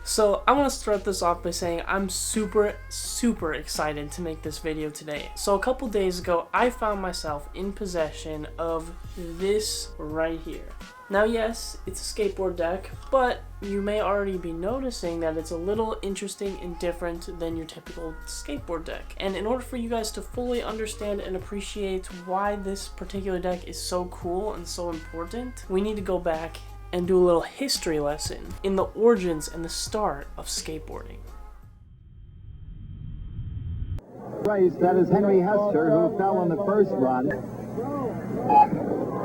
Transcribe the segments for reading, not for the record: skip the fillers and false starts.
So I want to start this off by saying I'm super excited to make this video today. So a couple days ago, I found myself in possession of this right here. Now yes, it's a skateboard deck, but you may already be noticing that it's a little interesting and different than your typical skateboard deck. And in order for you guys to fully understand and appreciate why this particular deck is so cool and so important, we need to go back and do a little history lesson in the origins and the start of skateboarding. Race, that is Henry Hester, who fell on the first run.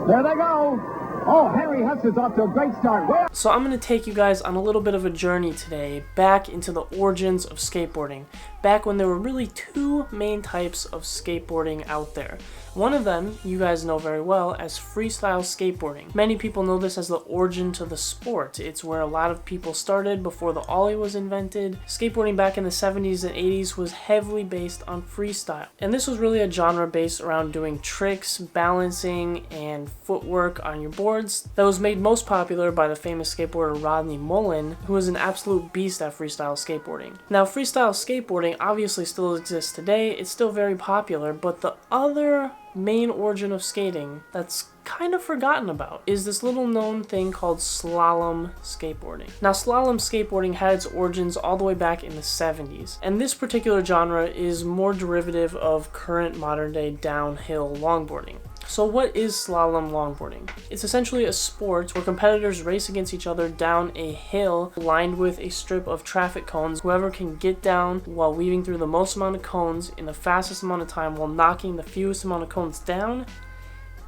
There they go! Oh, Henry Hester's off to a great start. So I'm going to take you guys on a little bit of a journey today back into the origins of skateboarding, back when there were really two main types of skateboarding out there. One of them you guys know very well as freestyle skateboarding. Many people know this as the origin to the sport. It's where a lot of people started before the ollie was invented. Skateboarding back in the 70s and 80s was heavily based on freestyle. And this was really a genre based around doing tricks, balancing, and footwork on your boards that was made most popular by the famous skateboarder Rodney Mullen, who was an absolute beast at freestyle skateboarding. Now freestyle skateboarding obviously still exists today. It's still very popular, but the other main origin of skating that's kind of forgotten about is this little known thing called slalom skateboarding. Now slalom skateboarding had its origins all the way back in the 70s, and this particular genre is more derivative of current modern day downhill longboarding. So what is slalom longboarding? It's essentially a sport where competitors race against each other down a hill lined with a strip of traffic cones. Whoever can get down while weaving through the most amount of cones in the fastest amount of time while knocking the fewest amount of cones down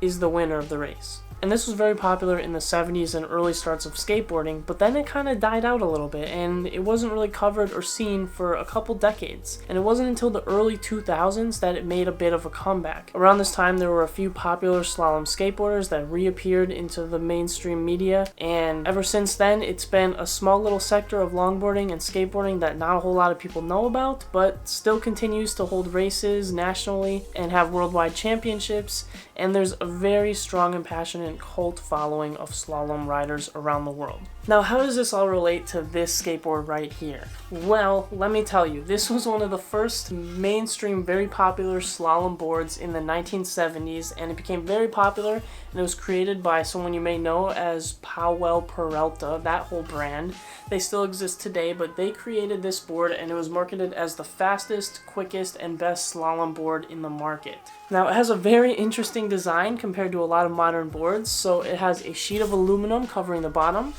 is the winner of the race. And this was very popular in the 70s and early starts of skateboarding, but then it kind of died out a little bit and it wasn't really covered or seen for a couple decades. And it wasn't until the early 2000s that it made a bit of a comeback. Around this time there were a few popular slalom skateboarders that reappeared into the mainstream media, and ever since then it's been a small little sector of longboarding and skateboarding that not a whole lot of people know about, but still continues to hold races nationally and have worldwide championships, and there's a very strong and passionate cult following of slalom riders around the world. Now, how does this all relate to this skateboard right here? Well, let me tell you, this was one of the first mainstream, very popular slalom boards in the 1970s, and it became very popular, and it was created by someone you may know as Powell Peralta, that whole brand. They still exist today, but they created this board, and it was marketed as the fastest, quickest, and best slalom board in the market. Now, it has a very interesting design compared to a lot of modern boards. So it has a sheet of aluminum covering the bottom,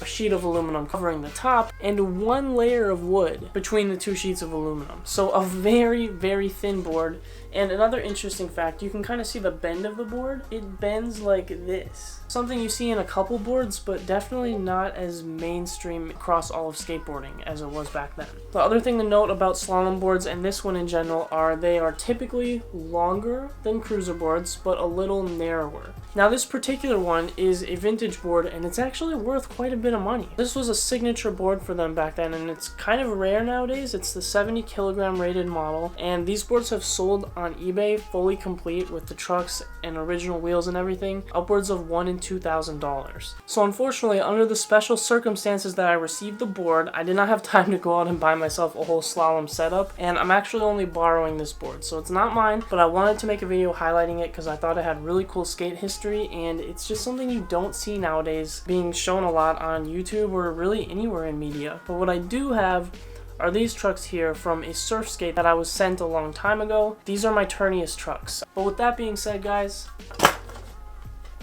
a sheet of aluminum covering the top, and one layer of wood between the two sheets of aluminum. So a very thin board. And another interesting fact, you can kind of see the bend of the board. It bends like this. Something you see in a couple boards, but definitely not as mainstream across all of skateboarding as it was back then. The other thing to note about slalom boards, and this one in general, are they are typically longer than cruiser boards, but a little narrower. Now this particular one is a vintage board, and it's actually worth quite a bit of money. This was a signature board for them back then, and it's kind of rare nowadays. It's the 70 kilogram rated model, and these boards have sold on eBay fully complete with the trucks and original wheels and everything, upwards of $1,000 and $2,000. So unfortunately, under the special circumstances that I received the board, I did not have time to go out and buy myself a whole slalom setup, and I'm actually only borrowing this board. So it's not mine, but I wanted to make a video highlighting it because I thought it had really cool skate history, and it's just something you don't see nowadays being shown a lot on YouTube or really anywhere in media. But what I do have are these trucks here from a surf skate that I was sent a long time ago. These are my turniest trucks. But with that being said, guys,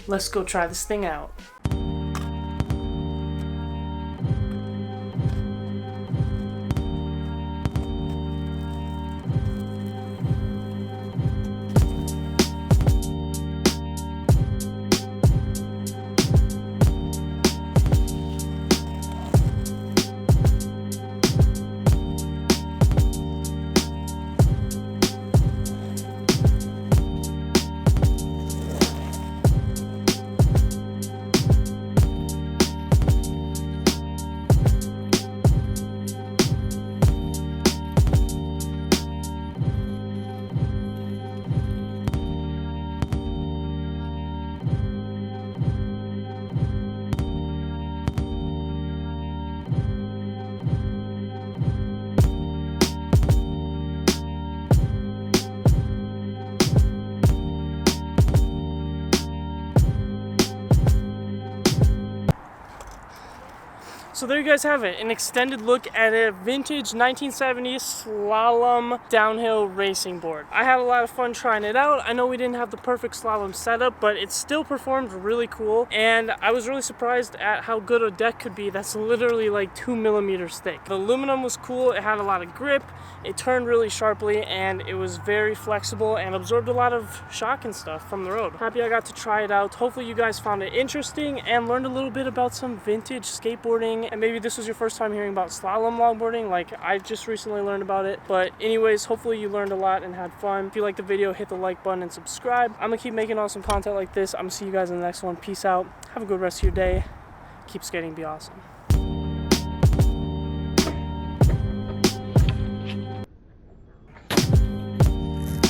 let's go try this thing out. So there you guys have it, an extended look at a vintage 1970s slalom downhill racing board. I had a lot of fun trying it out. I know we didn't have the perfect slalom setup, but it still performed really cool, and I was really surprised at how good a deck could be that's literally like 2 millimeters thick. The aluminum was cool, it had a lot of grip, it turned really sharply, and it was very flexible and absorbed a lot of shock and stuff from the road. Happy I got to try it out. Hopefully you guys found it interesting and learned a little bit about some vintage skateboarding, and maybe this was your first time hearing about slalom longboarding like I just recently learned about it. But anyways, hopefully you learned a lot and had fun. If you liked the video, hit the like button and subscribe. I'm gonna keep making awesome content like this. I'm gonna see you guys in the next one. Peace out. Have a good rest of your day. Keep skating, be awesome.